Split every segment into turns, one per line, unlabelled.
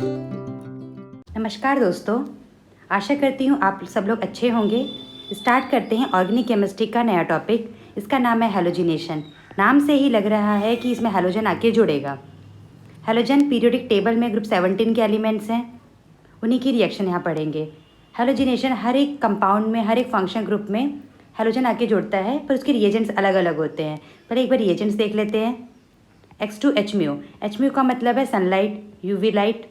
नमस्कार दोस्तों, आशा करती हूँ आप सब लोग अच्छे होंगे। स्टार्ट करते हैं ऑर्गेनिक केमिस्ट्री का नया टॉपिक। इसका नाम है हैलोजिनेशन। नाम से ही लग रहा है कि इसमें हैलोजन आके जुड़ेगा। हैलोजन पीरियोडिक टेबल में ग्रुप 17 के एलिमेंट्स हैं, उन्हीं की रिएक्शन यहाँ पढ़ेंगे। हैलोजिनेशन हर एक कंपाउंड में, हर एक फंक्शन ग्रुप में हैलोजन आके जुड़ता है, पर उसके रिएजेंट्स अलग अलग होते हैं। पहले एक बार रिएजेंट्स देख लेते हैं। X2Hmu, Hmu का मतलब है सनलाइट, यूवी लाइट।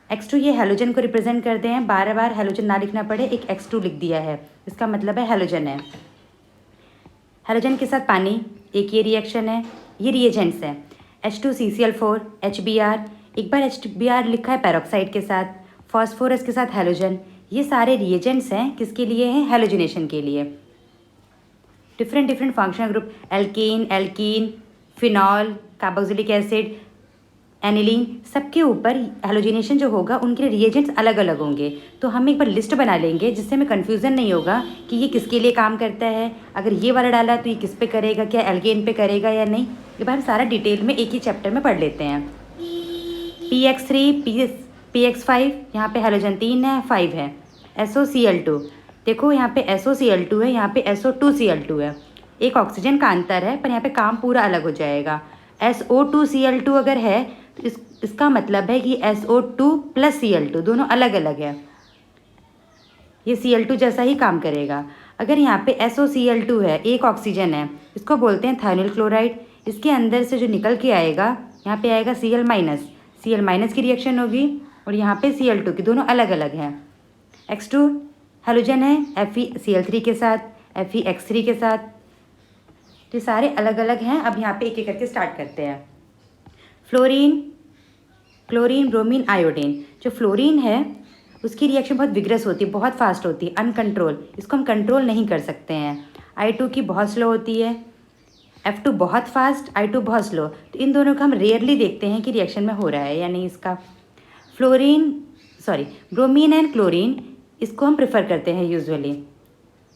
X2 ये हैलोजन को रिप्रेजेंट करते हैं। बार बार हैलोजन ना लिखना पड़े, एक X2 लिख दिया है, इसका मतलब है हैलोजन है। हैलोजन के साथ पानी, एक ये रिएक्शन है। ये रिएजेंट्स हैं H2CCl4, HBr, एक बार HBr लिखा है पैरोक्साइड के साथ, फॉस्फोरस के साथ हैलोजन। ये सारे रिएजेंट्स हैं, किसके लिए हैं? हैलोजिनेशन के लिए। Different functional group, alkane, alkene, phenol, carboxylic acid, aniline, सबके ऊपर हैलोजिनेशन जो होगा उनके रिएजेंट्स अलग अलग होंगे। तो हम एक बार लिस्ट बना लेंगे जिससे हमें कन्फ्यूज़न नहीं होगा कि ये किसके लिए काम करता है। अगर ये वाला डाला तो ये किस पे करेगा, क्या एल्केन पे करेगा या नहीं। एक बार हम सारा डिटेल में एक ही चैप्टर में पढ़ लेते हैं। PX3, PX5, यहाँ पे हैलोजन 3 है, 5 है। SOCl2, देखो यहाँ पे SOCl2 है, यहाँ पे SO2Cl2 है। एक ऑक्सीजन का अंतर है, पर यहाँ पे काम पूरा अलग हो जाएगा। SO2Cl2 अगर है तो इसका मतलब है कि SO2 + Cl2 दोनों अलग अलग है। ये Cl2 जैसा ही काम करेगा। अगर यहाँ पे SOCl2 है, एक ऑक्सीजन है, इसको बोलते हैं थाइनिल क्लोराइड। इसके अंदर से जो निकल के आएगा, यहाँ पे आएगा Cl-, की रिएक्शन होगी, और यहाँ पे Cl2 की, दोनों अलग अलग हैं। X2 हैलोजन है FeCl3 के साथ, FeX3 के साथ, तो ये सारे अलग अलग हैं। अब यहाँ पे एक एक करके स्टार्ट करते हैं। Fluorine, chlorine, bromine, iodine. जो फ्लोरीन है उसकी रिएक्शन बहुत विग्रस होती है, बहुत फास्ट होती है, अनकंट्रोल। इसको हम कंट्रोल नहीं कर सकते हैं। I2 की बहुत स्लो होती है, F2 बहुत फास्ट, I2 बहुत स्लो। तो इन दोनों का हम रेयरली देखते हैं कि रिएक्शन में हो रहा है या नहीं इसका। ब्रोमीन एंड क्लोरीन, इसको हम प्रेफर करते हैं यूजुअली।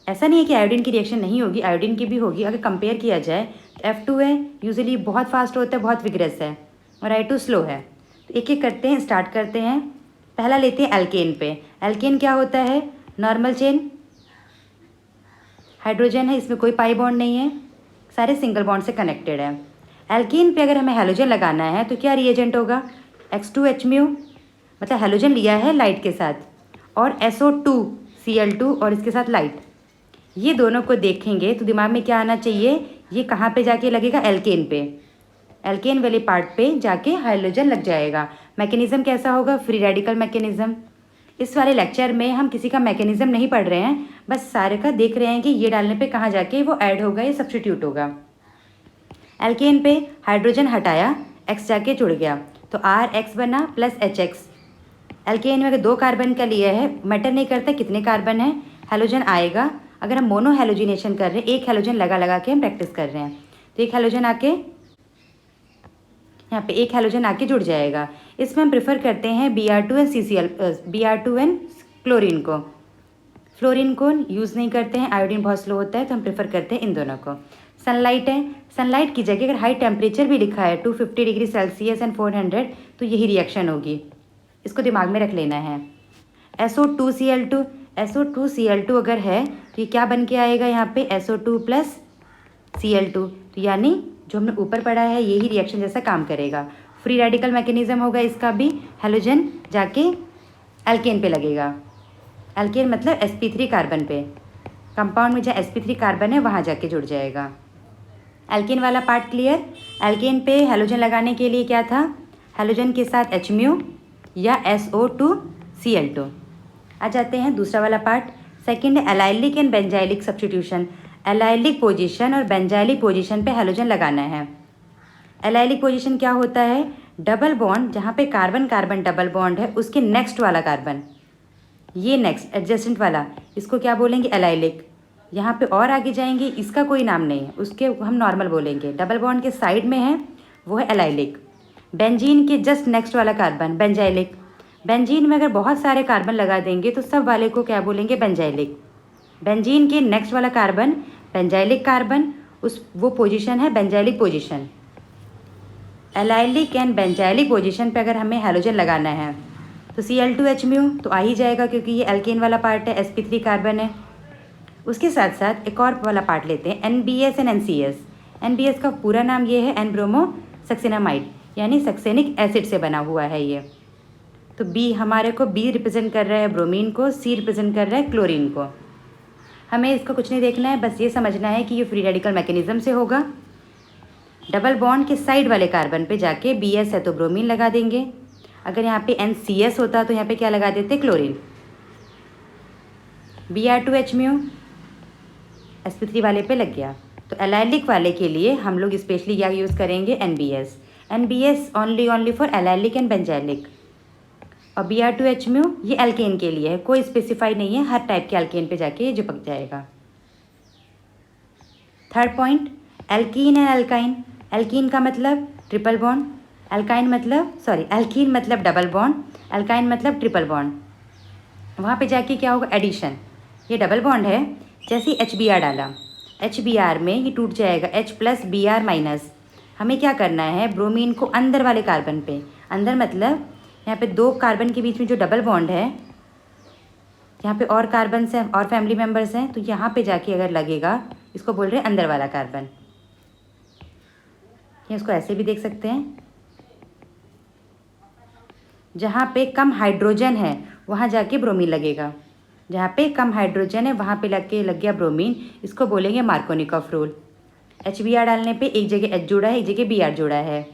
ऐसा नहीं है कि आयोडीन की रिएक्शन नहीं होगी, आयोडीन की भी होगी। अगर कंपेयर किया जाए तो F2 है, यूजुअली बहुत फास्ट होता है, बहुत विग्रस है, और I2 स्लो है। तो एक एक करते हैं, स्टार्ट करते हैं। पहला लेते हैं एल्केन पे। एल्केन क्या होता है? नॉर्मल चेन, हाइड्रोजन है, इसमें कोई पाई बॉन्ड नहीं है, सारे सिंगल बॉन्ड से कनेक्टेड है। एल्केन पे अगर हमें हैलोजन लगाना है तो क्या रिएजेंट होगा? X2Hmu, मतलब हैलोजन लिया है लाइट के साथ, और SO2Cl2 और इसके साथ लाइट। ये दोनों को देखेंगे तो दिमाग में क्या आना चाहिए? ये कहाँ पे जाके लगेगा? एल्केन पे। एल्केन वाले पार्ट पे जाके हाइड्रोजन लग जाएगा। मैकेनिज्म कैसा होगा? Free radical mechanism. इस वाले लेक्चर में हम किसी का मैकेनिज्म नहीं पढ़ रहे हैं, बस सारे का देख रहे हैं कि ये डालने पे कहाँ जाके वो ऐड होगा या सब्स्टिट्यूट होगा। एल्केन पे हाइड्रोजन हटाया, X जाके जुड़ गया, तो RX बना प्लस HX। एल्केन में अगर 2 कार्बन का लिया है, मैटर नहीं करता कितने कार्बन है, हैलोजन आएगा। अगर हम मोनो हैलोजिनेशन कर रहे हैं, एक हैलोजन लगा के हम प्रैक्टिस कर रहे हैं, तो एक हैलोजन आके यहाँ पे एक हैलोजन आके जुड़ जाएगा। इसमें हम प्रेफर करते हैं Br2 एंड क्लोरीन को। फ्लोरीन को यूज़ नहीं करते हैं, आयोडीन बहुत स्लो होता है, तो हम प्रेफर करते हैं इन दोनों को। सनलाइट है, सनलाइट की जगह अगर हाई टेम्परेचर भी लिखा है 250 डिग्री सेल्सियस एंड 400, तो यही रिएक्शन होगी, इसको दिमाग में रख लेना है। SO2Cl2 अगर है तो ये क्या बन के आएगा? यहाँ पे SO2 + Cl2, तो यानी जो हमने ऊपर पढ़ा है यही रिएक्शन जैसा काम करेगा। फ्री रेडिकल मैकेनिज्म होगा इसका भी, हैलोजन जाके एल्केन पे लगेगा। एल्केन मतलब sp3 कार्बन पे, कंपाउंड में जहाँ sp3 कार्बन है वहाँ जाके जुड़ जाएगा। एल्केन वाला पार्ट क्लियर। एल्केन पे हैलोजन लगाने के लिए क्या था? हैलोजन के साथ Hmu या SO2Cl2। आ जाते हैं दूसरा वाला पार्ट। सेकेंड है allylic and benzylic substitution. Allylic position और बेंजाइलिक पोजीशन पे हैलोजन लगाना है। एलाइलिक पोजीशन क्या होता है? डबल बॉन्ड, जहाँ पे कार्बन कार्बन डबल बॉन्ड है उसके नेक्स्ट वाला कार्बन, ये नेक्स्ट एडजेसेंट वाला, इसको क्या बोलेंगे? एलाइलिक। यहाँ पे और आगे जाएंगे, इसका कोई नाम नहीं है, उसके हम नॉर्मल बोलेंगे। डबल बॉन्ड के साइड में है वो है एलाइलिक। बेंजीन के जस्ट नेक्स्ट वाला कार्बन बेंजाइलिक। बेंजीन में अगर बहुत सारे कार्बन लगा देंगे तो सब वाले को क्या बोलेंगे? बेंजाइलिक। बेंजीन के नेक्स्ट वाला कार्बन बेंजाइलिक कार्बन, वो पोजीशन है benzylic position. Allylic and benzylic position पे अगर हमें हैलोजन लगाना है तो Cl2H म्यू तो आ ही जाएगा, क्योंकि ये एल्केन वाला पार्ट है, sp3 कार्बन है। उसके साथ साथ एक और वाला पार्ट लेते हैं, NBS एंड NCS। NBS का पूरा नाम ये है एन ब्रोमो सक्सेनामाइड, यानी सक्सेनिक एसिड से बना हुआ है ये। तो B हमारे को B रिप्रेजेंट कर रहा है ब्रोमीन को, C रिप्रेजेंट कर रहा है क्लोरीन को। हमें इसका कुछ नहीं देखना है, बस ये समझना है कि ये फ्री रेडिकल मैकेनिज्म से होगा। डबल बॉन्ड के साइड वाले कार्बन पे जाके BS है तो ब्रोमीन लगा देंगे। अगर यहाँ पे NCS होता तो यहाँ पे क्या लगा देते, क्लोरीन। Br2H म्यू sp3 वाले पे लग गया। तो एलाइलिक वाले के लिए हम लोग स्पेशली क्या यूज़ करेंगे, NBS only for allylic and benzylic. और Br2H म्यू ये एल्केन के लिए है, कोई स्पेसिफाई नहीं है, हर टाइप के एल्केन पे जाके ये चिपक जाएगा। Third point, alkene and alkyne. Alkene का मतलब ट्रिपल बॉन्ड, एल्कीन मतलब डबल बॉन्ड, एल्काइन मतलब ट्रिपल बॉन्ड। वहाँ पे जाके क्या होगा, एडिशन। ये डबल बॉन्ड है, जैसे ही HBr डाला, HBr में ये टूट जाएगा H प्लस Br माइनस। हमें क्या करना है, ब्रोमीन को अंदर वाले कार्बन पे, अंदर मतलब यहाँ पे दो कार्बन के बीच में जो डबल बॉन्ड है, यहाँ पे और कार्बन हैं और फैमिली मेम्बर्स हैं, तो यहाँ पे जाके अगर लगेगा, इसको बोल रहे हैं अंदर वाला कार्बन। या इसको ऐसे भी देख सकते हैं, जहाँ पे कम हाइड्रोजन है वहाँ जाके ब्रोमीन लगेगा, जहाँ पे कम हाइड्रोजन है वहाँ पे लग गया ब्रोमीन। इसको बोलेंगे मार्कोनिकॉफ रूल। HBr डालने पे एक जगह H जुड़ा है, एक जगह Br जुड़ा है।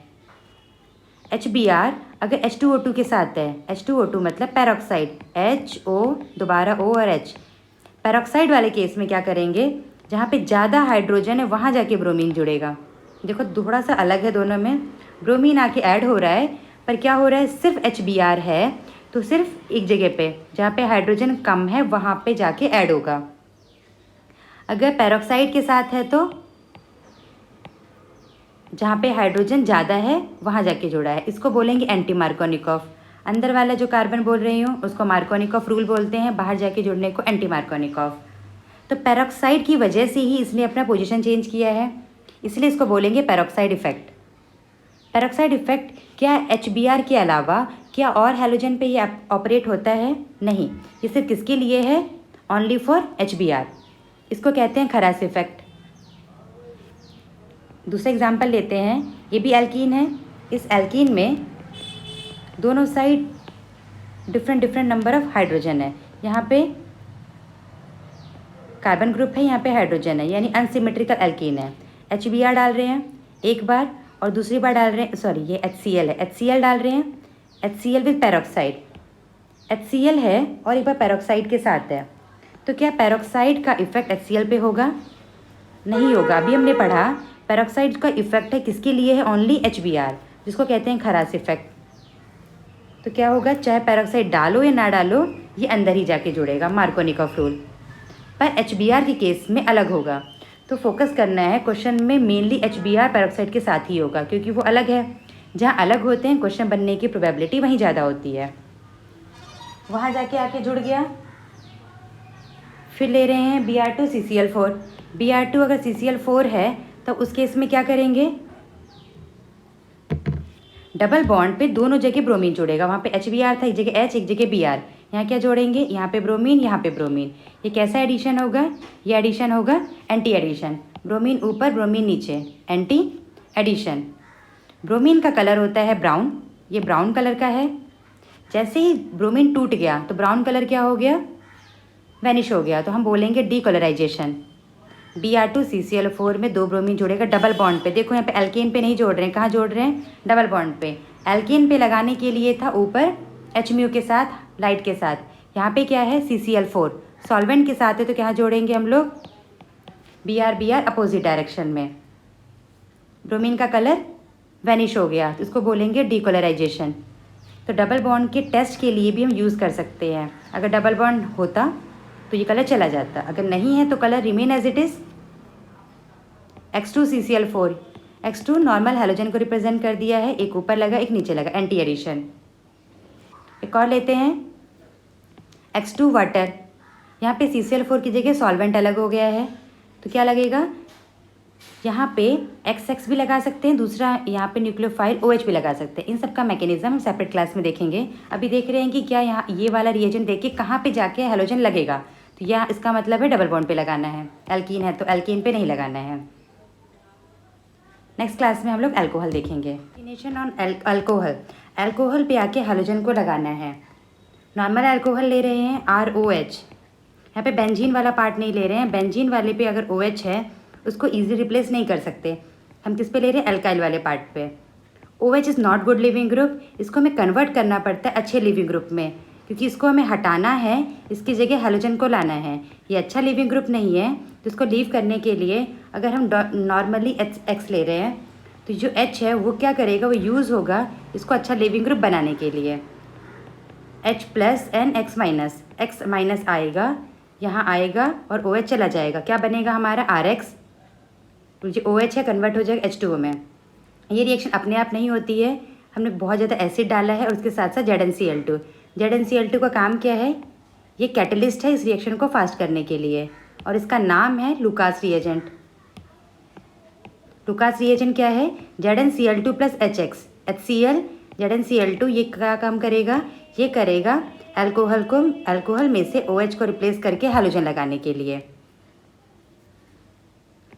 HBr अगर H2O2 के साथ है, H2O2 मतलब पैरोक्साइड, HO दोबारा O और H। पैरोक्साइड वाले केस में क्या करेंगे, जहाँ पे ज़्यादा हाइड्रोजन है वहाँ जाके ब्रोमीन जुड़ेगा। देखो थोड़ा सा अलग है दोनों में, ब्रोमीन आके ऐड हो रहा है, पर क्या हो रहा है, सिर्फ HBr है तो सिर्फ एक जगह पे जहाँ पे हाइड्रोजन कम है वहाँ पे जाके ऐड होगा। अगर पैरोक्साइड के साथ है तो जहाँ पे हाइड्रोजन ज़्यादा है वहाँ जाके जुड़ा है, इसको बोलेंगे एंटी मार्कोनिकॉफ। अंदर वाला जो कार्बन बोल रही हूँ उसको मार्कोनिकॉफ रूल बोलते हैं, बाहर जाके जुड़ने को एंटी मार्कोनिकॉफ। तो पैरोक्साइड की वजह से ही इसने अपना पोजीशन चेंज किया है, इसलिए इसको बोलेंगे पैरोक्साइड इफेक्ट। पैरोक्साइड इफेक्ट क्या HBr के अलावा क्या और हैलोजन पे ये ऑपरेट होता है? नहीं, ये सिर्फ किसके लिए है, ओनली फॉर HBr। इसको कहते हैं खरास इफेक्ट। दूसरा एग्जांपल लेते हैं, ये भी एल्कीन है। इस एल्कीन में दोनों side different number of hydrogen है। यहाँ पे कार्बन ग्रुप है, यहाँ पे हाइड्रोजन है, यानी अनसिमेट्रिकल एल्कीन है। HBr डाल रहे हैं एक बार और दूसरी बार डाल रहे हैं, सॉरी ये HCl है, HCl डाल रहे हैं, HCl विद पैरोक्साइड। HCl है और एक बार पैरोक्साइड के साथ है, तो क्या पैरोक्साइड का इफेक्ट HCl पे होगा? नहीं होगा। अभी हमने पढ़ा पैरोक्साइड का इफेक्ट है किसके लिए है, ओनली HBr, जिसको कहते हैं खरास इफेक्ट। तो क्या होगा, चाहे पैरोक्साइड डालो या ना डालो, ये अंदर ही जाके जुड़ेगा, मार्कोनिकॉफ रूल। पर HBr के केस में अलग होगा। तो फोकस करना है क्वेश्चन में, मेनली HBr पैरोक्साइड के साथ ही होगा, क्योंकि वो अलग है। जहाँ अलग होते हैं क्वेश्चन बनने की प्रोबेबिलिटी वहीं ज़्यादा होती है। वहाँ जाके आके जुड़ गया। फिर ले रहे हैं Br2CCl4। Br2 अगर CCl4 है तो उस केस में क्या करेंगे, डबल बॉन्ड पे दोनों जगह ब्रोमीन जोड़ेगा। वहाँ पे HBr था, एक जगह H एक जगह Br, यहाँ क्या जोड़ेंगे, यहाँ पे ब्रोमीन यहाँ पे ब्रोमीन। ये कैसा एडिशन होगा, ये एडिशन होगा एंटी एडिशन। ब्रोमीन ऊपर ब्रोमीन नीचे, एंटी एडिशन। ब्रोमीन का कलर होता है ब्राउन, ये ब्राउन कलर का है। जैसे ही ब्रोमीन टूट गया तो ब्राउन कलर क्या हो गया, वैनिश हो गया, तो हम बोलेंगे डीकलराइजेशन। Br2CCl4 में दो ब्रोमीन जोड़ेगा डबल बॉन्ड पे। देखो यहाँ पे एल्केन पे नहीं जोड़ रहे हैं, कहाँ जोड़ रहे हैं, डबल बॉन्ड पे। एल्केन पे लगाने के लिए था ऊपर H म्यू के साथ, लाइट के साथ। यहाँ पे क्या है, CCl4 सॉल्वेंट के साथ है, तो क्या जोड़ेंगे हम लोग, Br अपोजिट डायरेक्शन में। ब्रोमीन का कलर वैनिश हो गया, तो इसको बोलेंगे डीकलराइजेशन। तो डबल बॉन्ड के टेस्ट के लिए भी हम यूज़ कर सकते हैं। अगर डबल बॉन्ड होता तो ये कलर चला जाता, अगर नहीं है तो colour remain as it is. X2CCl4, X2 normal halogen को रिप्रेजेंट कर दिया है, एक ऊपर लगा एक नीचे लगा, एंटी एडिशन। एक और लेते हैं X2 वाटर। यहाँ पे CCl4 की जगह सॉल्वेंट अलग हो गया है, तो क्या लगेगा, यहाँ पे XX भी लगा सकते हैं, दूसरा यहाँ पे न्यूक्लियोफाइल OH भी लगा सकते हैं। इन सब का मैकेनिज्म हम सेपरेट क्लास में देखेंगे। अभी देख रहे हैं कि क्या यहाँ ये वाला रिएजेंट देख के कहाँ पे जाके हैलोजन लगेगा, तो यह इसका मतलब है डबल बॉन्ड पे लगाना है। एल्कीन है तो एल्कीन पे नहीं लगाना है। नेक्स्ट क्लास में हम लोग अल्कोहल देखेंगे। डेफिनेशन ऑन अल्कोहल, अल्कोहल पे आके हैलोजन को लगाना है। नॉर्मल अल्कोहल ले रहे हैं ROH, यहाँ पे बेंजीन वाला पार्ट नहीं ले रहे हैं। बेंजीन वाले पे अगर OH है उसको ईजी रिप्लेस नहीं कर सकते, हम किस पे ले रहे हैं, अल्काइल वाले पार्ट पे। OH is not good leaving group, इसको हमें कन्वर्ट करना पड़ता है अच्छे लिविंग ग्रुप में, क्योंकि इसको हमें हटाना है, इसकी जगह हैलोजन को लाना है। ये अच्छा लिविंग ग्रुप नहीं है, तो इसको लीव करने के लिए अगर हम नॉर्मली X ले रहे हैं तो जो H है वो क्या करेगा, वो यूज़ होगा इसको अच्छा लिविंग ग्रुप बनाने के लिए। H+N X- आएगा, यहाँ आएगा और OH चला जाएगा, क्या बनेगा हमारा RX, तो जो OH है कन्वर्ट हो जाएगा H2O में। ये रिएक्शन अपने आप नहीं होती है, हमने बहुत ज़्यादा एसिड डाला है और उसके साथ साथ ZnCl2। ZnCl2 का काम क्या है, ये कैटलिस्ट है इस रिएक्शन को फास्ट करने के लिए, और इसका नाम है लुकास रिएजेंट। लुकास रिएजेंट क्या है, ZnCl2 + HX HCl ZnCl2, ये क्या काम करेगा, ये करेगा अल्कोहल में से OH को रिप्लेस करके हैलोजन लगाने के लिए।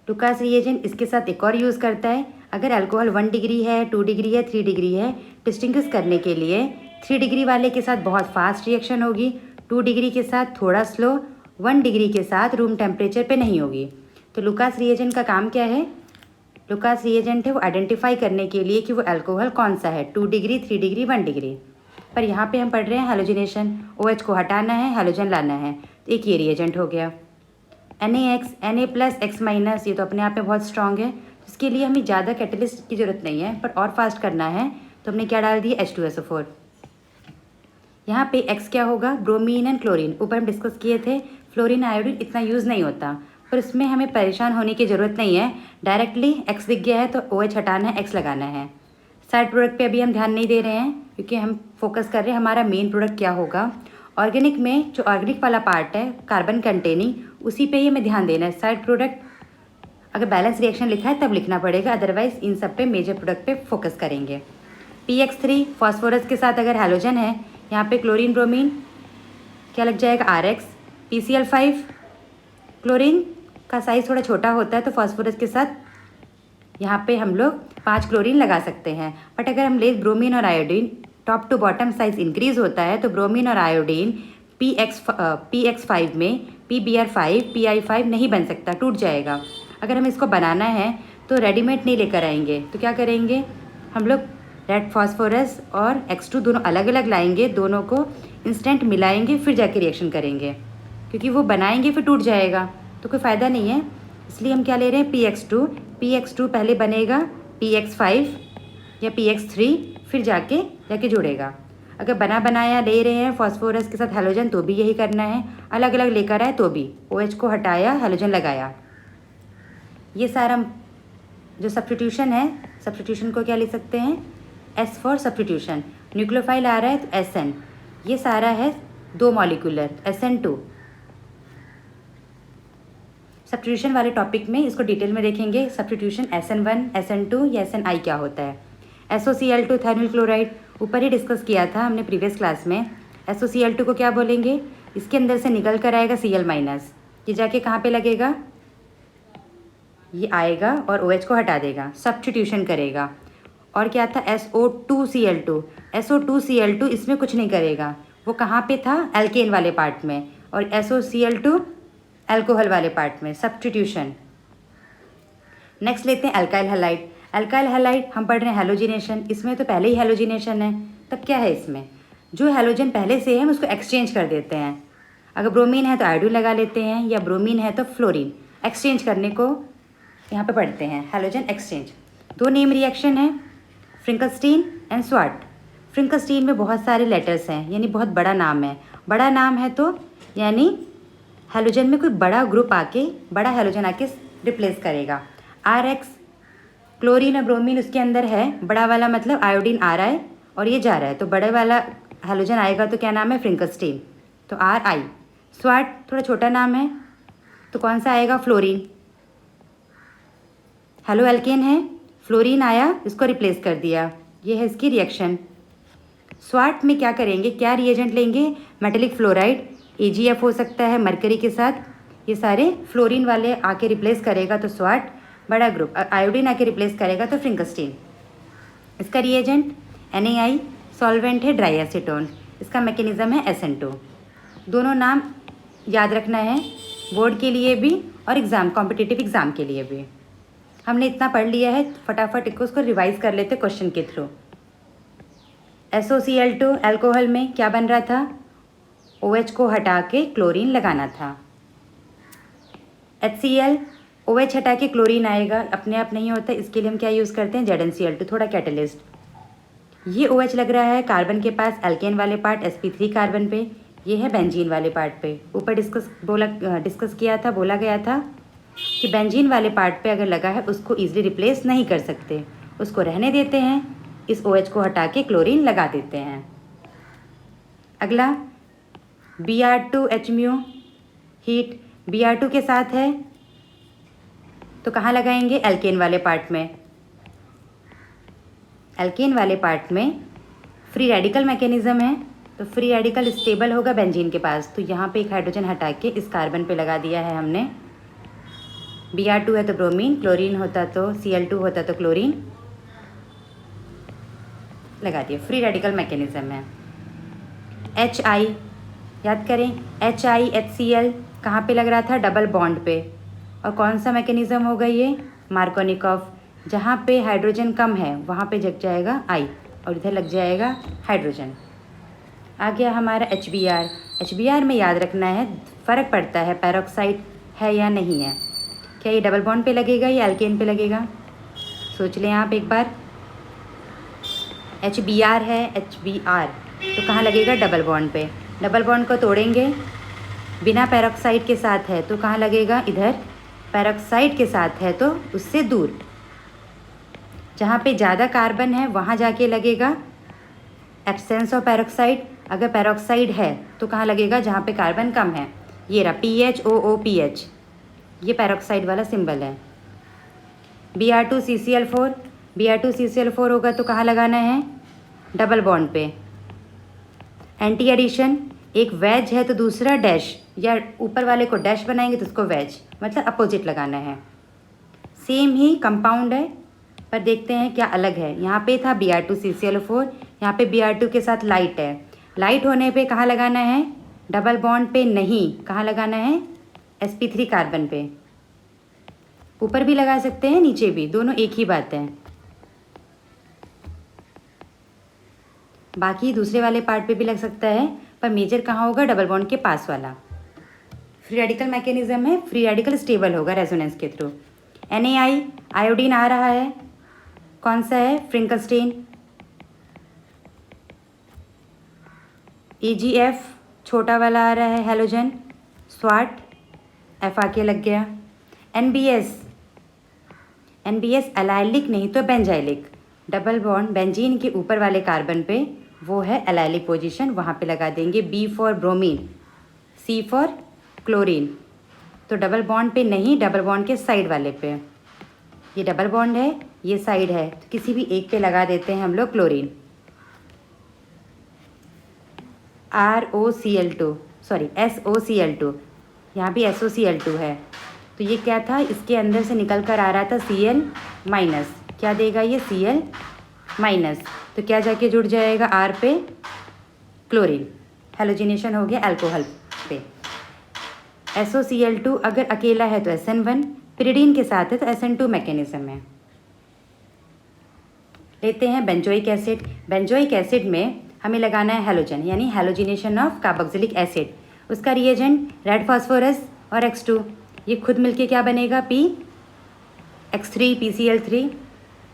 लुकास रिएजेंट इसके साथ एक और यूज़ करता है, अगर अल्कोहल 1 डिग्री है, 2 डिग्री है, 3 डिग्री है, डिस्टिंग्विश करने के लिए 3 डिग्री वाले के साथ बहुत फास्ट रिएक्शन होगी, 2 डिग्री के साथ थोड़ा स्लो, 1 डिग्री के साथ रूम टेम्परेचर पे नहीं होगी। तो लुकास रिएजेंट का काम क्या है, लुकास रिएजेंट है वो आइडेंटिफाई करने के लिए कि वो अल्कोहल कौन सा है, 2 डिग्री, 3 डिग्री, 1 डिग्री। पर यहाँ पे हम पढ़ रहे हैं हैलोजिनेशन, OH को हटाना है, हैलोजन लाना है, तो एक ये रिएजेंट हो गया। Na+X- ये तो अपने आप में बहुत स्ट्रॉन्ग है, इसके लिए हमें ज़्यादा कैटलिस्ट की ज़रूरत नहीं है, पर और फास्ट करना है तो हमने क्या डाल दिया, H2SO4। यहाँ पे X क्या होगा, ब्रोमीन एंड क्लोरीन, ऊपर हम डिस्कस किए थे। फ्लोरीन आयोडीन इतना यूज़ नहीं होता, पर इसमें हमें परेशान होने की ज़रूरत नहीं है, डायरेक्टली X दिख गया है तो OH हटाना है, X लगाना है। साइड प्रोडक्ट पे अभी हम ध्यान नहीं दे रहे हैं, क्योंकि हम फोकस कर रहे हैं हमारा मेन प्रोडक्ट क्या होगा। ऑर्गेनिक में जो ऑर्गेनिक वाला पार्ट है कार्बन कंटेनिंग, उसी पे ही हमें ध्यान देना है। साइड प्रोडक्ट अगर बैलेंस रिएक्शन लिखा है तब लिखना पड़ेगा, अदरवाइज इन सब पे मेजर प्रोडक्ट पे फोकस करेंगे। PX3 फॉस्फोरस के साथ अगर हैलोजन है, यहाँ पे क्लोरीन ब्रोमीन क्या लग जाएगा, RX। PCl5 क्लोरीन का साइज़ थोड़ा छोटा होता है, तो फॉस्फोरस के साथ यहाँ पे हम लोग 5 क्लोरीन लगा सकते हैं। बट अगर हम ले ब्रोमीन और iodine, top to bottom size increase होता है, तो ब्रोमीन और आयोडीन PX5 में PBr5 PI5 नहीं बन सकता, टूट जाएगा। अगर हमें इसको बनाना है तो रेडीमेड नहीं लेकर आएंगे, तो क्या करेंगे हम लोग, रेड फास्फोरस और X2 दोनों अलग अलग लाएंगे, दोनों को इंस्टेंट मिलाएंगे, फिर जाके रिएक्शन करेंगे, क्योंकि वो बनाएंगे फिर टूट जाएगा तो कोई फ़ायदा नहीं है। इसलिए हम क्या ले रहे हैं, PX2 पहले बनेगा PX5 या PX3, फिर जाके जुड़ेगा। अगर बना बनाया ले रहे हैं फॉस्फोरस के साथ हैलोजन तो भी यही करना है, अलग अलग लेकर आए तो भी OH को हटाया, हैलोजन लगाया। ये सारा जो सब्स्टिट्यूशन है, सब्स्टिट्यूशन को क्या लिख सकते हैं, S फॉर सब्स्टिट्यूशन। न्यूक्लियोफाइल आ रहा है तो SN, ये सारा है 2 मॉलिक्यूलर SN2। सब्स्टिट्यूशन वाले टॉपिक में इसको डिटेल में देखेंगे, सब्स्टिट्यूशन SN1 SN2 या SNI क्या होता है। SOCl2 थायरल क्लोराइड ऊपर ही डिस्कस किया था हमने प्रीवियस क्लास में। SOCl2 को क्या बोलेंगे, इसके अंदर से निकल कर आएगा Cl-, ये जाके कहाँ पे लगेगा, ये आएगा और OH को हटा देगा, सब्स्टिट्यूशन करेगा। और क्या था, SO2Cl2 इसमें कुछ नहीं करेगा, वो कहाँ पे था, एल्केन वाले पार्ट में, और SOCl2 अल्कोहल वाले पार्ट में, सब्स्टिट्यूशन। नेक्स्ट लेते हैं अल्काइल हैलाइड। अल्काइल हैलाइड हम पढ़ रहे हैं हैलोजिनेशन, इसमें तो पहले ही हैलोजिनेशन है, तब क्या है इसमें, जो हैलोजन पहले से है हम उसको एक्सचेंज कर देते हैं। अगर ब्रोमीन है तो आयोडीन लगा लेते हैं, या ब्रोमीन है तो फ्लोरीन, एक्सचेंज करने को यहाँ पे पढ़ते हैं हैलोजन एक्सचेंज। 2 नेम रिएक्शन है, फ्रिंकलस्टीन एंड स्वाट। फ्रिंकलस्टीन में बहुत सारे लेटर्स हैं, यानी बहुत बड़ा नाम है। बड़ा नाम है तो यानी हैलोजन में कोई बड़ा ग्रुप आके, बड़ा हैलोजन आके रिप्लेस करेगा। RX क्लोरीन और ब्रोमीन उसके अंदर है, बड़ा वाला मतलब आयोडीन आ रहा है और ये जा रहा है, तो बड़े वाला हैलोजन आएगा तो क्या नाम है, फ्रिंकलस्टीन, तो RI। स्वाट थोड़ा छोटा नाम है, तो कौन सा आएगा, फ्लोरीन। हेलो एल्केन है, फ्लोरीन आया, इसको रिप्लेस कर दिया। ये है इसकी रिएक्शन। स्वाट में क्या करेंगे, क्या रिएजेंट लेंगे, मेटेलिक फ्लोराइड, AgF हो सकता है मरकरी के साथ, ये सारे फ्लोरीन वाले आके रिप्लेस करेगा तो स्वाट बड़ा ग्रुप, आयोडीन आके रिप्लेस करेगा तो फ्रिंकस्टीन। इसका रिएजेंट NaI, सॉल्वेंट है ड्राई एसीटोन, इसका मैकेनिज्म है SN2। दोनों नाम याद रखना है बोर्ड के लिए भी और एग्ज़ाम कॉम्पिटिटिव एग्ज़ाम के लिए भी। हमने इतना पढ़ लिया है, फटाफट इसको रिवाइज कर लेते क्वेश्चन के थ्रू। SOCl2 अल्कोहल में क्या बन रहा था, OH को हटा के क्लोरीन लगाना था। HCl OH हटा के क्लोरीन आएगा, अपने आप नहीं होता, इसके लिए हम क्या यूज़ करते हैं, ZnCl2, थोड़ा कैटलिस्ट। ये OH लग रहा है कार्बन के पास, एल्केन वाले पार्ट sp3 कार्बन पे, ये है बेंजीन वाले पार्ट पे। ऊपर डिस्कस किया था, बोला गया था कि बेंजीन वाले पार्ट पे अगर लगा है उसको ईजिली रिप्लेस नहीं कर सकते, उसको रहने देते हैं, इस OH को हटा के क्लोरीन लगा देते हैं। अगला Br2H हीट, Br2 के साथ है तो कहाँ लगाएंगे, एल्केन वाले पार्ट में। एल्केन वाले पार्ट में फ्री रेडिकल मैकेनिज्म है, तो फ्री रेडिकल स्टेबल होगा बेंजीन के पास, तो यहाँ पे एक हाइड्रोजन हटा के इस कार्बन पे लगा दिया है हमने। Br2 है तो ब्रोमीन, क्लोरीन होता तो Cl2 होता तो क्लोरीन लगा दिया, फ्री रेडिकल मैकेनिज्म है। HI याद करें, HI HCl कहाँ पे लग रहा था, डबल बॉन्ड पे, और कौन सा मैकेनिज्म होगा ये, मार्कोनिकॉफ। जहाँ पे हाइड्रोजन कम है वहाँ पे जग जाएगा I और इधर लग जाएगा हाइड्रोजन। आ गया हमारा HBr। HBr में याद रखना है फ़र्क पड़ता है पैरोक्साइड है या नहीं है, क्या ये डबल बॉन्ड पे लगेगा या एल्केन पे लगेगा, सोच लें आप एक बार। HBr है, HBr तो कहाँ लगेगा, डबल बॉन्ड पे। डबल बॉन्ड को तोड़ेंगे, बिना पैरोक्साइड के साथ है तो कहाँ लगेगा, इधर। पैरोक्साइड के साथ है तो उससे दूर, जहाँ पे ज़्यादा कार्बन है वहाँ जाके लगेगा एब्सेंस ऑफ पैरोक्साइड। अगर पैरोक्साइड है तो कहाँ लगेगा, जहाँ पे कार्बन कम है। ये रहा PHOOPH, ये पैरोक्साइड वाला सिंबल है। Br2CCl4, Br2CCl4 होगा तो कहाँ लगाना है, डबल बॉन्ड पे। एंटी एडिशन, एक वेज है तो दूसरा डैश, या ऊपर वाले को डैश बनाएंगे तो उसको वेज, मतलब अपोजिट लगाना है। सेम ही कंपाउंड है पर देखते हैं क्या अलग है। यहाँ पे था Br2CCl4, यहाँ पे Br2 के साथ लाइट है। लाइट होने पे कहाँ लगाना है, डबल बॉन्ड पे नहीं, कहाँ लगाना है, sp3 कार्बन पे। ऊपर भी लगा सकते हैं, नीचे भी, दोनों एक ही बात है। बाकी दूसरे वाले पार्ट पे भी लग सकता है, पर मेजर कहाँ होगा, डबल बॉन्ड के पास वाला। फ्री रेडिकल मैकेनिज्म है, फ्री रेडिकल स्टेबल होगा रेजोनेंस के थ्रू। NaI आयोडीन आ रहा है, कौन सा है, फ्रिंकस्टीन। AgF छोटा वाला आ रहा है, हेलोजन, स्वाट, F आके लग गया। NBS एलाइलिक नहीं तो बेंजाइलिक, डबल बॉन्ड बेंजीन के ऊपर वाले कार्बन पे, वो है एलाइलिक पोजीशन, वहाँ पे लगा देंगे। B for bromine, C for chlorine, तो डबल बॉन्ड पे नहीं, डबल बॉन्ड के साइड वाले पे। ये डबल बॉन्ड है, ये साइड है, तो किसी भी एक पे लगा देते हैं हम लोग क्लोरीन। SOCl2, यहाँ भी SOCl2 है, तो ये क्या था, इसके अंदर से निकल कर आ रहा था Cl माइनस, क्या देगा ये, Cl माइनस, तो क्या जाके जुड़ जाएगा R पे, क्लोरीन, हेलोजिनेशन हो गया अल्कोहल पे। SOCl2 अगर अकेला है तो SN1, पिरिडीन के साथ है तो SN2 मैकेनिज्म है। लेते हैं बेंजोइक एसिड। बेंजोइक एसिड में हमें लगाना है हेलोजन, यानी हेलोजिनेशन ऑफ कार्बोक्सिलिक एसिड। उसका रिएजेंट रेड फास्फोरस और X2, ये खुद मिलके क्या बनेगा, X3 PCl3।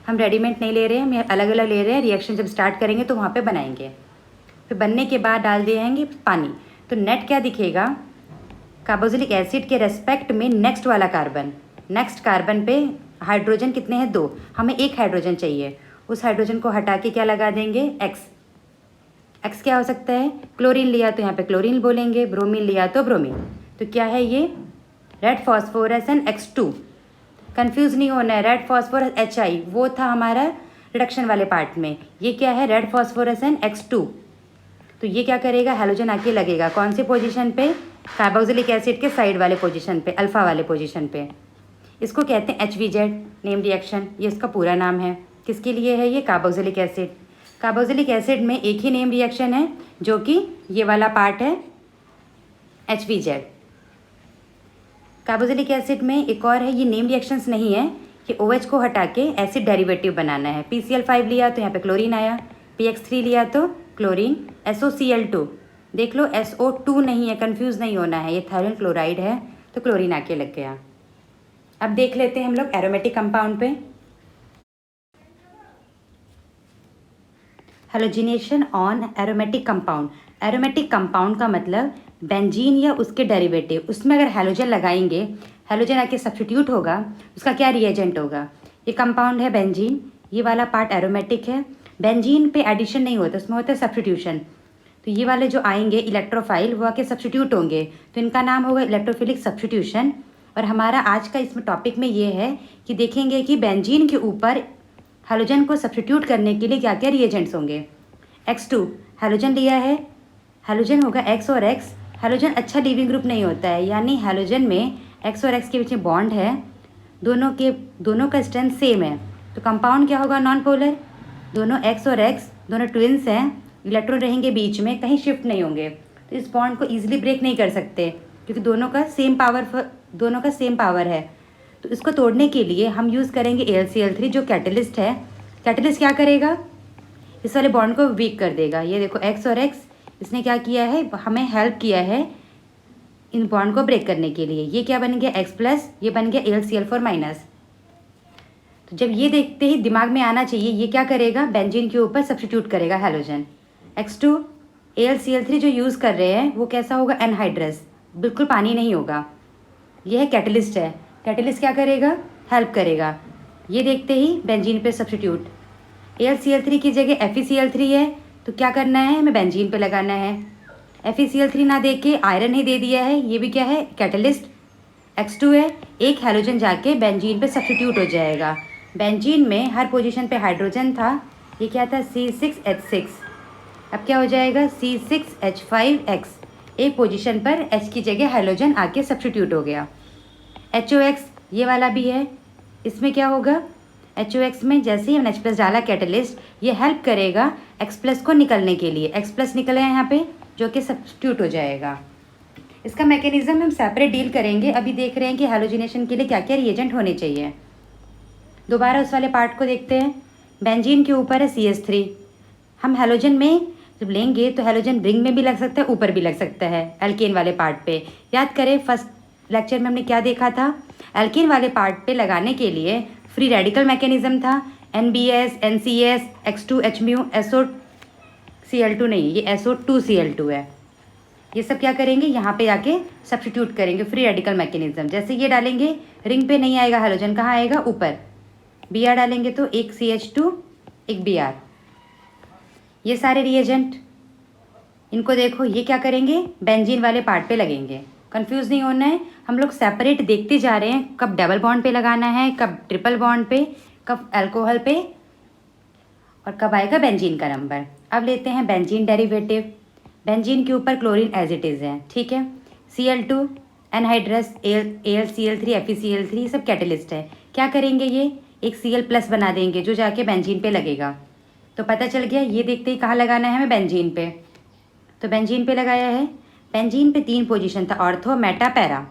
हम रेडीमेड नहीं ले रहे हैं, हम अलग अलग ले रहे हैं, रिएक्शन जब स्टार्ट करेंगे तो वहाँ पे बनाएंगे। फिर बनने के बाद डाल देंगे पानी, तो नेट क्या दिखेगा, कार्बोक्सिलिक एसिड के रेस्पेक्ट में नेक्स्ट वाला कार्बन, नेक्स्ट कार्बन पे हाइड्रोजन कितने हैं, 2, हमें एक हाइड्रोजन चाहिए, उस हाइड्रोजन को हटा के क्या लगा देंगे, X क्या हो सकता है, क्लोरीन लिया तो यहाँ पे क्लोरीन बोलेंगे, ब्रोमीन लिया तो ब्रोमीन। तो क्या है ये, red phosphorus and X2, confuse नहीं होना है। रेड फॉस्फोरस HI वो था हमारा रिडक्शन वाले पार्ट में, ये क्या है रेड फॉस्फोरस एंड X2। तो ये क्या करेगा, हैलोजन आके लगेगा कौन से पोजीशन पे, कार्बोक्सिलिक एसिड के साइड वाले पोजीशन पे, अल्फा वाले पोजीशन पे। इसको कहते हैं HVZ नेम रिएक्शन, ये इसका पूरा नाम है। किसके लिए है ये, कार्बोक्सिलिक एसिड। कार्बोक्सिलिक एसिड में एक ही नेम रिएक्शन है जो कि ये वाला पार्ट है HVZ। कार्बोक्सिलिक एसिड में एक और है, ये नेम रिएक्शंस नहीं है, कि OH को हटा के एसिड डेरिवेटिव बनाना है। PCl5 लिया तो यहाँ पे क्लोरीन आया, PX3 लिया तो क्लोरीन, SOCl2 देख लो SO2 नहीं है, कंफ्यूज नहीं होना है, ये थायरोन क्लोराइड है तो क्लोरीन आके लग गया। अब देख लेते हैं हम लोग एरोमेटिक कंपाउंड पे। Halogenation on aromatic compound. Aromatic compound का मतलब बेंजीन या उसके डेरिवेटिव, उसमें अगर हैलोजन लगाएंगे, हैलोजन आके सब्स्टिट्यूट होगा, उसका क्या रिएजेंट होगा। ये कंपाउंड है बेंजीन, ये वाला पार्ट एरोमेटिक है। बेंजीन पे एडिशन नहीं होता, उसमें होता है सब्स्टिट्यूशन। तो ये वाले जो आएंगे इलेक्ट्रोफाइल वो आके सब्स्टिट्यूट होंगे, तो इनका नाम होगा इलेक्ट्रोफिलिक सब्स्टिट्यूशन। और हमारा आज का इसमें टॉपिक में ये है कि देखेंगे कि बेंजीन के ऊपर हैलोजन को सब्स्टिट्यूट करने के लिए क्या क्या रिएजेंट्स होंगे। X2 हैलोजन लिया है, हैलोजन होगा X और X। हैलोजन अच्छा लीविंग ग्रुप नहीं होता है, यानी हैलोजन में X और X के बीच में बॉन्ड है, दोनों का स्ट्रेंथ सेम है, तो कंपाउंड क्या होगा, नॉन पोलर। दोनों X और X दोनों ट्विंस हैं, इलेक्ट्रॉन रहेंगे बीच में, कहीं शिफ्ट नहीं होंगे, तो इस बॉन्ड को ईजिली ब्रेक नहीं कर सकते क्योंकि दोनों का सेम पावर है। तो इसको तोड़ने के लिए हम यूज़ करेंगे AlCl3 जो कैटलिस्ट है। कैटलिस्ट क्या करेगा, इस वाले बॉन्ड को वीक कर देगा। ये देखो X और X इसने क्या किया है, हमें हेल्प किया है इन बॉन्ड को ब्रेक करने के लिए। ये क्या बन गया X+, ये बन गया AlCl4-। तो जब ये देखते ही दिमाग में आना चाहिए ये क्या करेगा, बेंजीन के ऊपर सब्स्टिट्यूट करेगा हैलोजन। X2 AlCl3 जो यूज़ कर रहे हैं वो कैसा होगा, एनहाइड्रस, बिल्कुल पानी नहीं होगा। ये है कैटलिस्ट है, कैटलिस्ट क्या करेगा, हेल्प करेगा। ये देखते ही बेंजीन पे सब्स्टिट्यूट। AlCl3 की जगह FeCl3 है, तो क्या करना है, हमें बेंजीन पे लगाना है। FeCl3 ना दे के आयरन ही दे दिया है, ये भी क्या है, कैटलिस्ट। X2 है, एक हैलोजन जाके बेंजीन पे सब्स्टिट्यूट हो जाएगा। बेंजीन में हर पोजीशन पे हाइड्रोजन था, ये क्या था, C6H6। अब क्या हो जाएगा, C6H5X, एक पोजीशन पर H की जगह हाइड्रोजन आके सब्स्टिट्यूट हो गया। HOX ये वाला भी है, इसमें क्या होगा, HOX में जैसे ही हमने H+ डाला कैटलिस्ट, ये हेल्प करेगा X+ को निकलने के लिए। X+ निकला है यहाँ पे जो कि सब्स्टिट्यूट हो जाएगा। इसका मैकेनिज्म हम सेपरेट डील करेंगे, अभी देख रहे हैं कि हैलोजिनेशन के लिए क्या क्या रिएजेंट होने चाहिए। दोबारा उस वाले पार्ट को देखते हैं। बेंजीन के ऊपर है CH3, हम हैलोजन में जब लेंगे तो हैलोजन रिंग में भी लग सकता है, ऊपर भी लग सकता है, एल्केन वाले पार्ट पे। याद करें फर्स्ट लेक्चर में हमने क्या देखा था, एल्केन वाले पार्ट पे लगाने के लिए फ्री रेडिकल मैकेनिज्म था, NBS, NCS, X2H-, SO2Cl2 नहीं, ये SO2Cl2 है। ये सब क्या करेंगे, यहाँ पे आके सब्स्टिट्यूट करेंगे, फ्री रेडिकल मैकेनिज्म। जैसे ये डालेंगे रिंग पे नहीं आएगा हैलोजन, कहाँ आएगा, ऊपर। Br डालेंगे तो एक CH2 एक Br। ये सारे रिएजेंट इनको देखो, ये क्या करेंगे, बेंजीन वाले पार्ट पे लगेंगे। कंफ्यूज नहीं होना है, हम लोग सेपरेट देखते जा रहे हैं, कब डबल बॉन्ड पे लगाना है, कब ट्रिपल बॉन्ड पे, कब अल्कोहल पे, और कब आएगा बेंजीन का नंबर। अब लेते हैं बेंजीन डेरिवेटिव। बेंजीन के ऊपर क्लोरीन एज इट इज़ है, ठीक है। Cl2 एनहाइड्रस, AlCl3, FeCl3 सब कैटलिस्ट है। क्या करेंगे, ये एक Cl+ बना देंगे जो जाके बेंजीन पे लगेगा। तो पता चल गया, ये देखते ही कहाँ लगाना है हमें, बेंजीन पे। तो बेंजीन पे लगाया है। बेंजीन पे 3 पोजीशन था, ऑर्थो, मेटा, पैरा।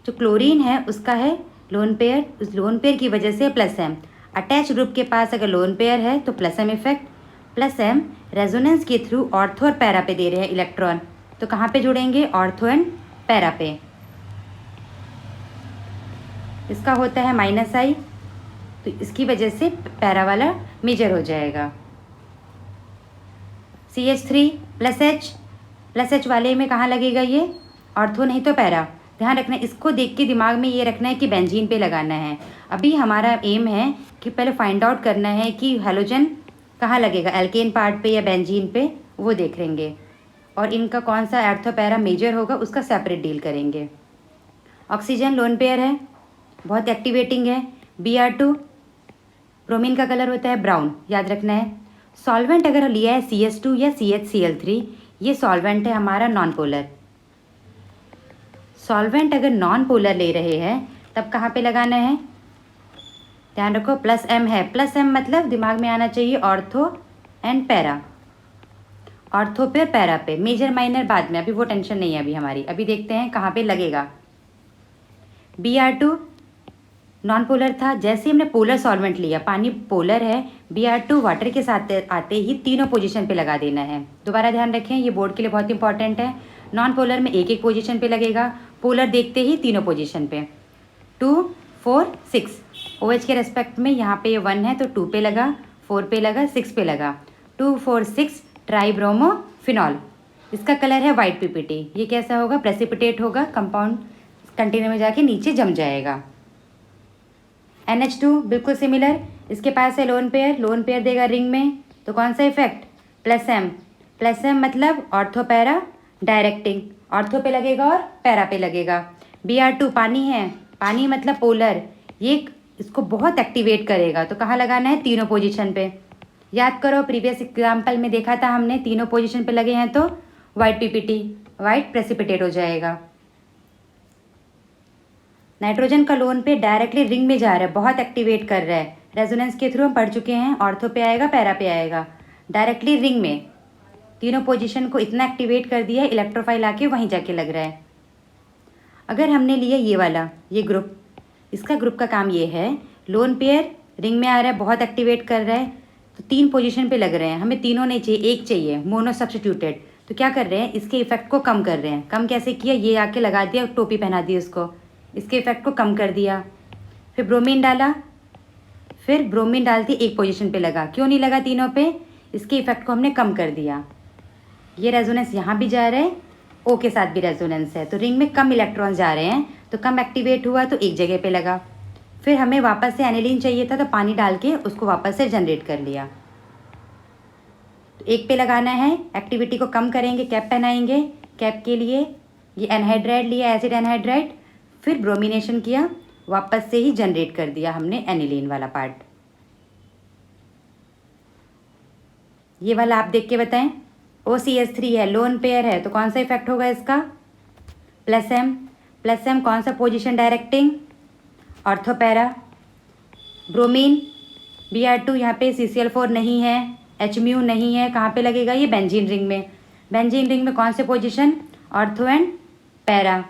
जो क्लोरीन है उसका है लोन पेयर, उस लोन पेयर की वजह से +M। अटैच ग्रुप के पास अगर लोन पेयर है तो +M इफेक्ट, +M रेजोनेंस के थ्रू ऑर्थो और पैरा पे दे रहे हैं इलेक्ट्रॉन, तो कहाँ पे जुड़ेंगे, ऑर्थो एंड पैरा पे। इसका होता है -I, तो इसकी वजह से पैरा वाला मेजर हो जाएगा। CH3 +H वाले में कहाँ लगेगा, ये ऑर्थो नहीं तो पैरा। ध्यान रखना, इसको देख के दिमाग में ये रखना है कि बेंजीन पे लगाना है। अभी हमारा एम है कि पहले फाइंड आउट करना है कि हैलोजन कहाँ लगेगा, एल्केन पार्ट पे या बेंजीन पे, वो देख लेंगे। और इनका कौन सा ऑर्थो पैरा मेजर होगा उसका सेपरेट डील करेंगे। ऑक्सीजन लोन पेयर है, बहुत एक्टिवेटिंग है। Br2 ब्रोमीन का कलर होता है ब्राउन, याद रखना है। सॉल्वेंट अगर लिया है CH2 या CHCl3, ये सॉल्वेंट है हमारा नॉन पोलर। सॉल्वेंट अगर नॉन पोलर ले रहे हैं तब कहाँ पे लगाना है, ध्यान रखो +M है। +M मतलब दिमाग में आना चाहिए ऑर्थो एंड पैरा, ऑर्थो पे और पैरा पे, मेजर माइनर बाद में, अभी वो टेंशन नहीं है अभी हमारी। अभी देखते हैं कहाँ पे लगेगा। Br2 नॉन पोलर था, जैसे ही हमने पोलर सॉल्वेंट लिया, पानी पोलर है, Br2 वाटर के साथ आते ही तीनों पोजीशन पे लगा देना है। दोबारा ध्यान रखें, ये बोर्ड के लिए बहुत इंपॉर्टेंट है। नॉन पोलर में एक एक पोजीशन पे लगेगा, पोलर देखते ही तीनों पोजीशन पे। 2 4 6 OH के रेस्पेक्ट में यहाँ पे ये 1 है तो 2 पे लगा, 4 पे लगा, 6 पे लगा। 2 4 6 ट्राइब्रोमोफिनॉल। इसका कलर है वाइट PPT। ये कैसा होगा, प्रेसिपिटेट होगा, कंपाउंड कंटेनर में जाके नीचे जम जाएगा। NH2 बिल्कुल सिमिलर, इसके पास है लोन पेयर, लोन पेयर देगा रिंग में, तो कौन सा इफेक्ट, +M मतलब ऑर्थो पैरा डायरेक्टिंग, ऑर्थो पे लगेगा और पैरा पे लगेगा। Br2 पानी है, पानी मतलब पोलर, ये इसको बहुत एक्टिवेट करेगा, तो कहाँ लगाना है, तीनों पोजीशन पे। याद करो प्रीवियस एग्जाम्पल में देखा था हमने, तीनों पोजीशन पे लगे हैं तो वाइट PPT, वाइट प्रेसिपिटेट हो जाएगा। नाइट्रोजन का लोन पे डायरेक्टली रिंग में जा रहा है, बहुत एक्टिवेट कर रहा है। रेजोनेंस के थ्रू हम पढ़ चुके हैं, ऑर्थो पे आएगा, पैरा पे आएगा, डायरेक्टली रिंग में तीनों पोजीशन को इतना एक्टिवेट कर दिया है, इलेक्ट्रोफाइल आके वहीं जाके लग रहा है। अगर हमने लिया ये वाला, ये ग्रुप, इसका ग्रुप का काम ये है, लोन पेयर रिंग में आ रहा है, बहुत एक्टिवेट कर रहा है, तो 3 पोजीशन पे लग रहे हैं, हमें तीनों नहीं चाहिए, एक चाहिए, मोनो सब्स्टिट्यूटेड। तो क्या कर रहे हैं, इसके इफेक्ट को कम कर रहे हैं। कम कैसे किया, ये आके लगा दिया, टोपी पहना दी उसको, इसके इफेक्ट को कम कर दिया। फिर ब्रोमीन डाला, फिर ब्रोमीन डालती एक पोजीशन पे लगा, क्यों नहीं लगा तीनों पे, इसके इफेक्ट को हमने कम कर दिया। ये रेजोनेंस यहाँ भी जा रहा है, O के साथ भी रेजोनेंस है, तो रिंग में कम इलेक्ट्रॉन्स जा रहे हैं, तो कम एक्टिवेट हुआ तो एक जगह पे लगा। फिर हमें वापस से एनिलीन चाहिए था, तो पानी डाल के उसको वापस से जनरेट कर लिया। तो एक पे लगाना है, एक्टिविटी को कम करेंगे, कैप पहनाएंगे, कैप के लिए ये एनहाइड्राइड लिया, एसिड एनहाइड्राइड, फिर ब्रोमिनेशन किया, वापस से ही जनरेट कर दिया हमने एनिलीन वाला पार्ट। ये वाला आप देख के बताएं, OCH3 है, लोन पेयर है, तो कौन सा इफेक्ट होगा इसका, +M कौन सा position directing, ortho para. Bromine Br2 यहाँ पे CCl4 नहीं है, HMu नहीं है, कहाँ पे लगेगा, ये बेंजीन रिंग में। बेंजीन रिंग में कौन से पोजीशन, ऑर्थो एंड पैरा।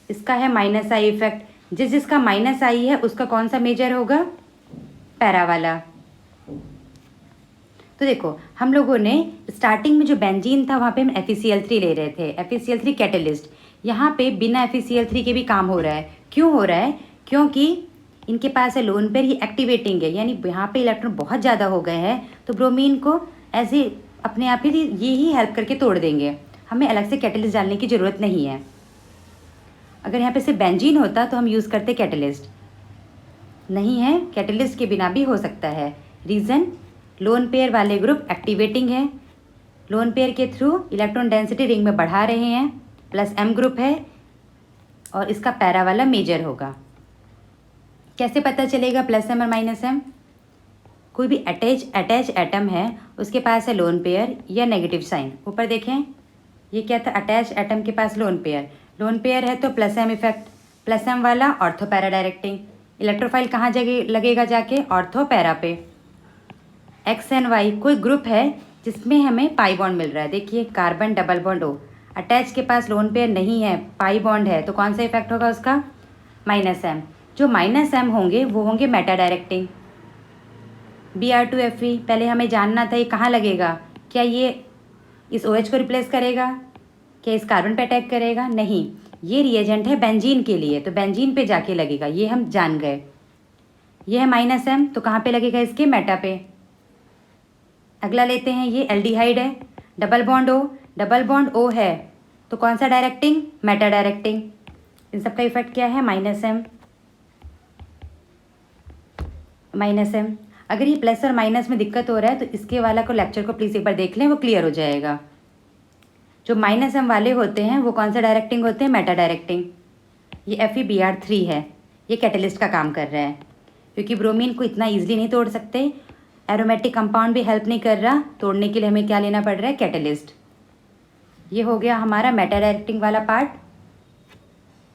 इसका है -I इफेक्ट, जिसका -I है उसका कौन सा मेजर होगा, पैरा वाला। तो देखो हम लोगों ने स्टार्टिंग में जो बेंजीन था वहाँ पे हम FeCl3 ले रहे थे, FeCl3 कैटलिस्ट। यहाँ पे बिना FeCl3 के भी काम हो रहा है। क्यों हो रहा है, क्योंकि इनके पास है लोन पेयर, ये एक्टिवेटिंग है, यानी यहाँ पे इलेक्ट्रॉन बहुत ज़्यादा हो गए हैं, तो ब्रोमीन को ऐसे अपने आप ही ये ही हेल्प करके तोड़ देंगे, हमें अलग से कैटलिस्ट डालने की ज़रूरत नहीं है। अगर यहाँ पे सिर्फ बेंजीन होता तो हम यूज़ करते कैटलिस्ट, नहीं है, कैटलिस्ट के बिना भी हो सकता है। रीज़न, लोन पेयर वाले ग्रुप एक्टिवेटिंग है, लोन पेयर के थ्रू इलेक्ट्रॉन डेंसिटी रिंग में बढ़ा रहे हैं, +M ग्रुप है और इसका पैरा वाला मेजर होगा। कैसे पता चलेगा +M और -M, कोई भी अटैच एटम है उसके पास है लोन पेयर या नेगेटिव साइन। ऊपर देखें, ये क्या था, अटैच एटम के पास लोन पेयर है तो +M इफेक्ट, +M वाला ऑर्थो पैरा डायरेक्टिंग। इलेक्ट्रोफाइल कहाँ जगह लगेगा जाके, ऑर्थो पैरा पे। X एंड Y कोई ग्रुप है जिसमें हमें पाई बॉन्ड मिल रहा है, देखिए carbon double bond O, attach के पास लोन पेयर नहीं है, पाई बॉन्ड है, तो कौन सा इफेक्ट होगा उसका, -M। जो -M होंगे वो होंगे मेटा डायरेक्टिंग। Br2Fe, पहले हमें जानना था ये कहाँ लगेगा, क्या ये इस OH को रिप्लेस करेगा, क्या इस कार्बन पे अटैक करेगा, नहीं, ये रिएजेंट है बेंजीन के लिए, तो बेंजीन पे जाके लगेगा, ये हम जान गए। ये है -M, तो कहाँ पे लगेगा, इसके मेटा पे। अगला लेते हैं, ये एल्डिहाइड है, डबल बॉन्ड O है, तो कौन सा डायरेक्टिंग, मेटा डायरेक्टिंग। इन सब का इफेक्ट क्या है, -M। अगर ये प्लस और माइनस में दिक्कत हो रहा है तो इसके वाला को लेक्चर को प्लीज़ एक बार देख लें, वो क्लियर हो जाएगा। जो -M वाले होते हैं वो कौन सा डायरेक्टिंग होते हैं, मेटा डायरेक्टिंग। ये FeBr3 है, ये कैटलिस्ट का काम कर रहा है, क्योंकि ब्रोमीन को इतना ईजिली नहीं तोड़ सकते, एरोमेटिक कंपाउंड भी हेल्प नहीं कर रहा, तोड़ने के लिए हमें क्या लेना पड़ रहा है, कैटलिस्ट। ये हो गया हमारा मेटा डायरेक्टिंग वाला पार्ट।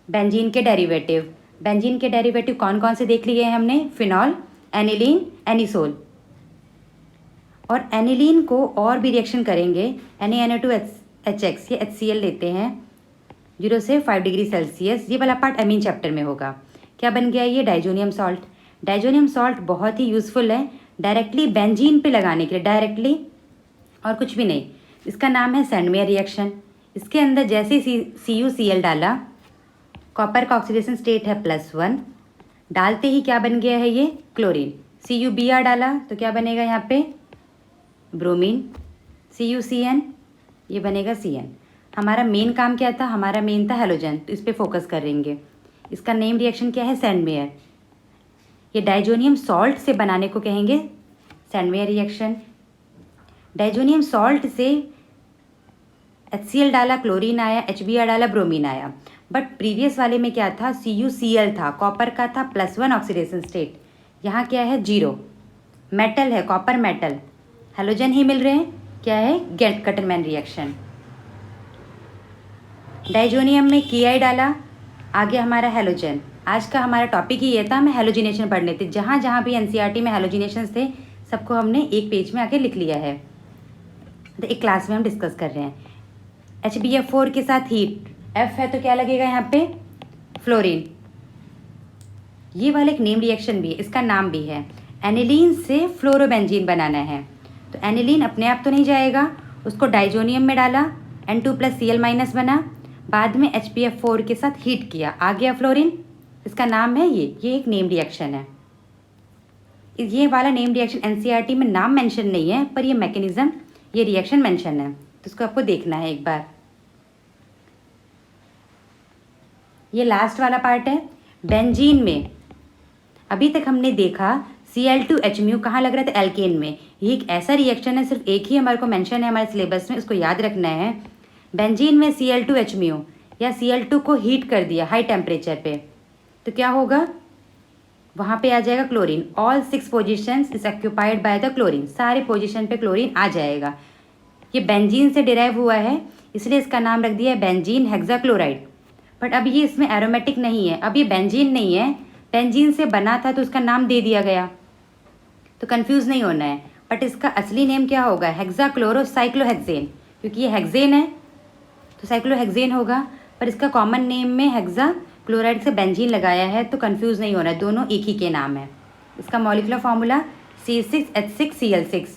बेंजीन के डेरिवेटिव, बेंजीन के डेरिवेटिव कौन कौन से देख लिए हैं हमने, फिनॉल, एनिलीन, एनिसोल। और एनिलीन को और भी रिएक्शन करेंगे, NaNO2HX, ये HCl लेते हैं 0 से 5 डिग्री सेल्सियस। ये वाला पार्ट अमीन चैप्टर में होगा। क्या बन गया ये, डाइजोनियम सॉल्ट। डाइजोनियम सॉल्ट बहुत ही यूज़फुल है डायरेक्टली बेंजीन पे लगाने के लिए, डायरेक्टली और कुछ भी नहीं। इसका नाम है सैंडमेयर रिएक्शन। इसके अंदर जैसे CuCl डाला, कॉपर का ऑक्सीडेशन स्टेट है +1, डालते ही क्या बन गया है ये, क्लोरीन। CuBr डाला तो क्या बनेगा यहाँ पे, ब्रोमीन। CuCN, ये बनेगा CN। हमारा मेन काम क्या था, हमारा मेन था हैलोजन, तो इस पर फोकस करेंगे। इसका नेम रिएक्शन क्या है, सैंडमेयर। ये डाइजोनियम सॉल्ट से बनाने को कहेंगे सैंडमेयर रिएक्शन। डाइजोनियम सॉल्ट से HCl डाला, क्लोरीन आया, HBr डाला, ब्रोमीन आया। बट प्रीवियस वाले में क्या था, CuCl था, कॉपर का था +1 ऑक्सीडेशन स्टेट। यहाँ क्या है, 0, मेटल है, कॉपर मेटल, हैलोजन ही मिल रहे हैं, क्या है, गटरमैन रिएक्शन। डाइजोनियम में Ki डाला, आगे हमारा हैलोजन। आज का हमारा टॉपिक ही ये था, हमें हैलोजिनेशन पढ़ने थे। जहाँ जहाँ भी NCERT में हैलोजिनेशन थे सबको हमने एक पेज में आके लिख लिया है, तो एक क्लास में हम डिस्कस कर रहे हैं। HbF4 के साथ हीट, F है तो क्या लगेगा यहाँ पे, फ्लोरीन। ये वाला एक नेम रिएक्शन भी है, इसका नाम भी है। एनिलीन से फ्लोरोबेंजीन बनाना है, तो एनिलीन अपने आप तो नहीं जाएगा, उसको डाइजोनियम में डाला, N2+Cl- बना, बाद में HbF4 के साथ हीट किया, आ गया फ्लोरीन। इसका नाम है ये एक नेम रिएक्शन है। ये वाला नेम रिएक्शन NCERT में नाम मेंशन नहीं है, पर ये मैकेनिज्म, ये रिएक्शन मेंशन है, तो इसको आपको देखना है एक बार। ये लास्ट वाला पार्ट है। बेंजीन में अभी तक हमने देखा Cl2H- कहाँ लग रहा था, एल्केन में। ये एक ऐसा रिएक्शन है, सिर्फ एक ही हमारे को मेंशन है हमारे सिलेबस में, उसको याद रखना है। बेंजीन में Cl2H- या Cl2 को हीट कर दिया हाई टेम्परेचर पे, तो क्या होगा, वहाँ पे आ जाएगा chlorine. All 6 positions is occupied by the chlorine, सारे पोजीशन पे क्लोरीन आ जाएगा। ये बेंजीन से डिराइव हुआ है, इसलिए इसका नाम रख दिया है बेंजीन हेक्साक्लोराइड। बट अब ये इसमें एरोमेटिक नहीं है, अब ये बेंजीन नहीं है, बेंजीन से बना था तो उसका नाम दे दिया गया, तो कंफ्यूज नहीं होना है। बट इसका असली नेम क्या होगा, हेक्साक्लोरोसाइक्लोहेक्सेन, क्योंकि ये हेक्सेन है तो साइक्लोहेक्सेन होगा, पर इसका कॉमन नेम में हेक्साक्लोराइड से बेंजीन लगाया है, तो कंफ्यूज नहीं होना है, दोनों एक ही के नाम है। इसका मॉलिक्यूलर फार्मूला C6H6Cl6।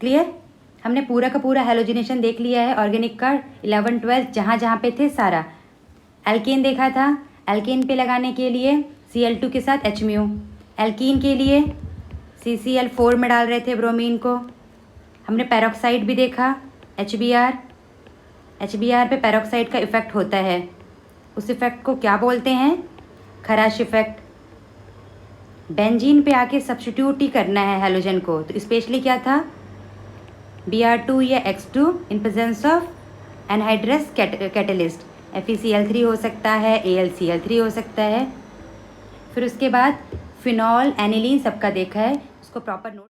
क्लियर, हमने पूरा का पूरा हैलोजिनेशन देख लिया है ऑर्गेनिक का, 11, 12 जहाँ जहाँ पे थे सारा। एल्केन देखा था, एल्केन पे लगाने के लिए Cl2 के साथ H-, एल्कीन के लिए CCl4 में डाल रहे थे ब्रोमीन को। हमने पैरोक्साइड भी देखा, HBr पे पैरोक्साइड का इफ़ेक्ट होता है, उस इफ़ेक्ट को क्या बोलते हैं, खराश इफ़ेक्ट। बेंजीन पे आके सब्स्टिट्यूट ही करना है हैलोजन को, तो स्पेशली क्या था, Br2 या X2 in presence of anhydrous catalyst, FeCl3 हो सकता है, AlCl3 हो सकता है। फिर उसके बाद फिनॉल, एनिलीन सबका देखा है, उसको प्रॉपर नोट